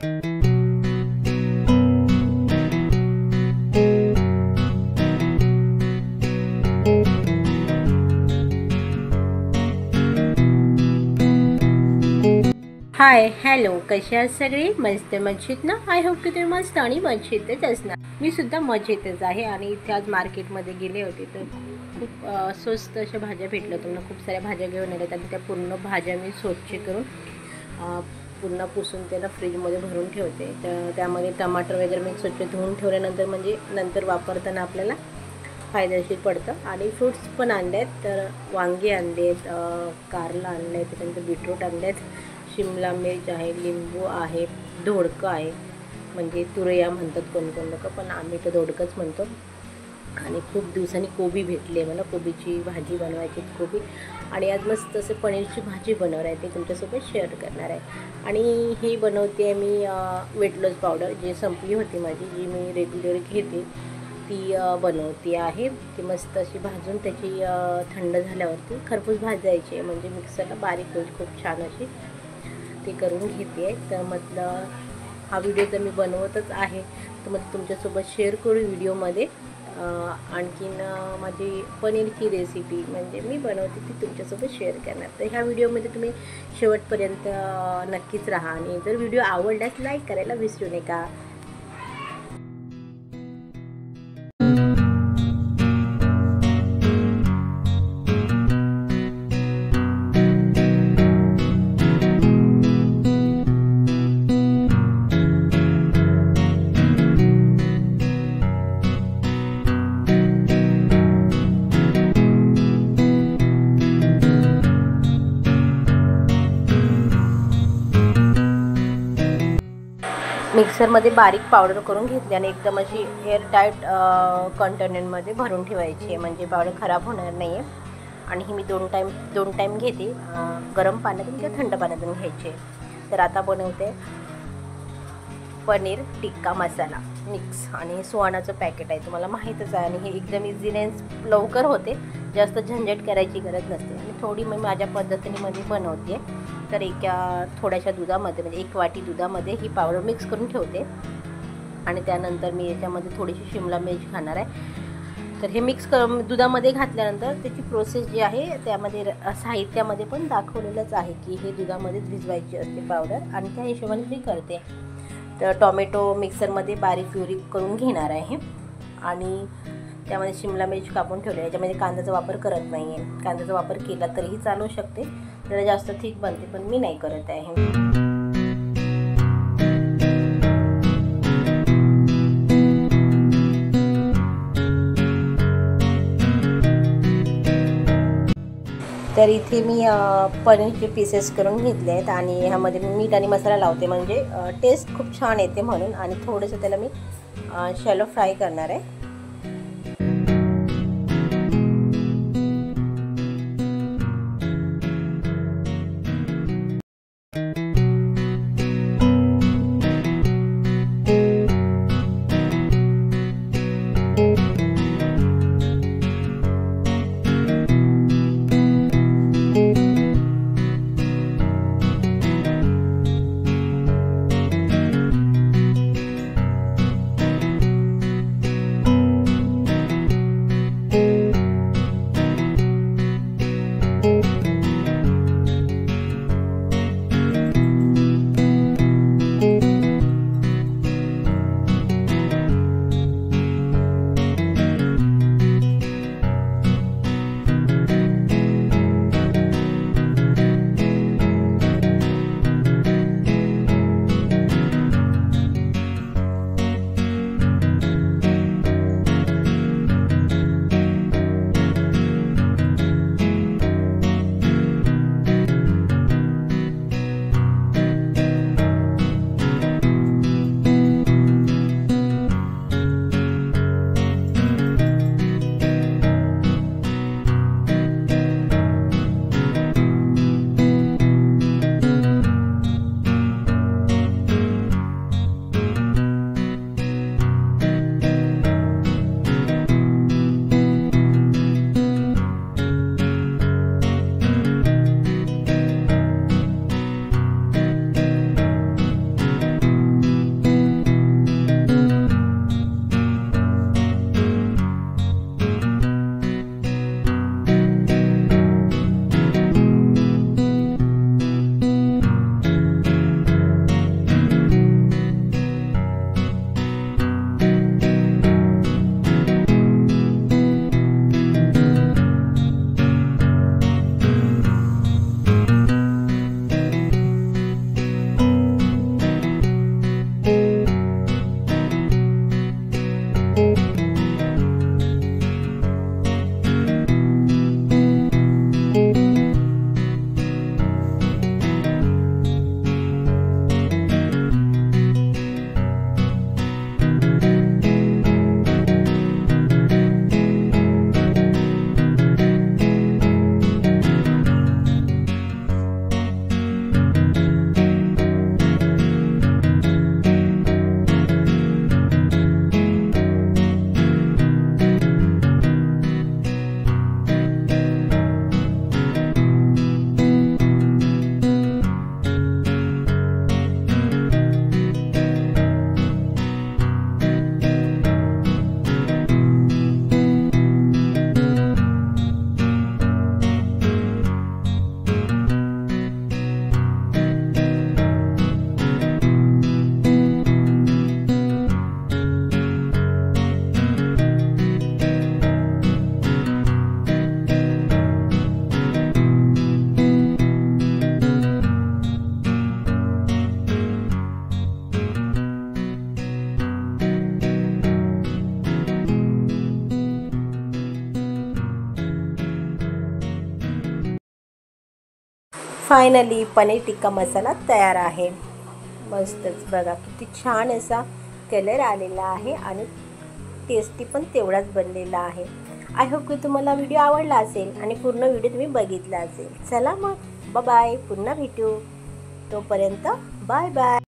Hi hello, कसे आहात सगळे? मस्त मजेत ना? आय होप की तुम्ही मस्त आणि मजेतच असणार. मी सुद्धा मजेतच आहे. आणि इथे आज मार्केटमध्ये गेले होते तर खूप स्वस्त अशा भाज्या भेटल्या. तुम्हाला खूप साऱ्या भाज्या घेऊन आल्या आणि त्या पूर्ण भाज्या मी स्वच्छ करून पुन्हा पुसून त्याला फ्रीजमध्ये भरून ठेवते. तर त्यामध्ये टमाटर वगैरे मी स्वच्छ धुवून ठेवल्यानंतर म्हणजे नंतर वापरताना आपल्याला फायदेशीर पडतं. आणि फ्रूट्स पण आणले आहेत. तर वांगी आणले आहेत, कारला आणलं आहे, त्याच्यानंतर बीटरूट आणले आहेत, शिमला मिर्च आहे, लिंबू आहे, दोडकं आहे, म्हणजे तुरया म्हणतात कोण कोण लोक, पण आम्ही तर दोडकंच म्हणतो. आणि खूप दिवसांनी कोबी भेटली आहे मला. कोबीची भाजी बनवायची कोबी. आणि आज मस्त असं पनीरची भाजी बनवणार आहे, ते तुमच्यासोबत शेअर करणार आहे. आणि ही बनवते आहे मी वेट लॉस पावडर, जी संपली होती माझी, जी मी रेग्युलर घेते ती बनवते आहे. ती मस्त अशी भाजून त्याची थंड झाल्यावरती खरपूस भाजायची आहे, म्हणजे मिक्सरला बारीक होईल खूप छान अशी. ते करून घेते आहे. तर म्हटलं हा व्हिडिओ तर मी बनवतच आहे, तर मग तुमच्यासोबत शेअर करू व्हिडिओमध्ये. आणखीन माझी पनीरची रेसिपी म्हणजे मी बनवते ती तुमच्यासोबत शेअर करणार. तर ह्या व्हिडिओमध्ये तुम्ही शेवटपर्यंत नक्कीच राहा. आणि जर व्हिडिओ आवडल्यास लाईक करायला विसरू नका. मिक्सरमध्ये बारीक पावडर करून घेतली आणि एकदम अशी एअर टाईट कंटेनरमध्ये भरून ठेवायची आहे, म्हणजे पावडर खराब होणार नाही आहे. आणि ही मी दोन टाईम घेते, गरम पाण्यातून किंवा थंड पाण्यातून घ्यायचे. तर आता बनवते पनीर टिक्का मसाला मिक्स. आणि हे सुहानाचं पॅकेट आहे, तुम्हाला माहीतच आहे. आणि हे एकदम इझीने लवकर होते, जास्त झंझट करायची गरज नसते. आणि थोडी मी माझ्या पद्धतीने मध्ये बनवते. तर थोड्याशा दुधामध्ये, म्हणजे 1 वाटी दुधामध्ये ही पावडर मिक्स करून ठेवते. आणि त्यानंतर मी याच्यामध्ये थोडीशी शिमला मिर्च घालणार आहे. तर हे मिक्स दुधामध्ये घातल्यानंतर त्याची प्रोसेस जी आहे त्यामध्ये साहित्यामध्ये पण दाखवलेलंच आहे की हे दुधामध्येच भिजवायची असते पावडर. आणि त्या हिशोबाने मी करते. तर टोमॅटो मिक्सरमध्ये बारीक प्युरी करून घेणार आहे. आणि त्यामध्ये शिमला मिर्च कापून ठेवले. याच्यामध्ये कांद्याचा वापर करत नाही आहे. कांद्याचा वापर केला तरीही चालू शकते, त्याला जास्त थिक बनते, पण मी नाही करत आहे. तर इथे मी पनीरचे पीसेस करून घेतले आहेत. आणि ह्यामध्ये मी मीठ आणि मसाला लावते, म्हणजे टेस्ट खूप छान येते म्हणून. आणि थोडंसं त्याला मी शॅलो फ्राय करणार आहे. फायनली पनीर टिक्का मसाला तयार आहे. मस्तच बघा किती छान असा कलर आलेला आहे आणि टेस्टी पण तेवढाच बनलेला आहे. आय होप की तुम्हाला व्हिडिओ आवडला असेल आणि पूर्ण व्हिडिओ तुम्ही बघितला असेल. चला मग बाय, पुन्हा भेटू. तोपर्यंत बाय बाय.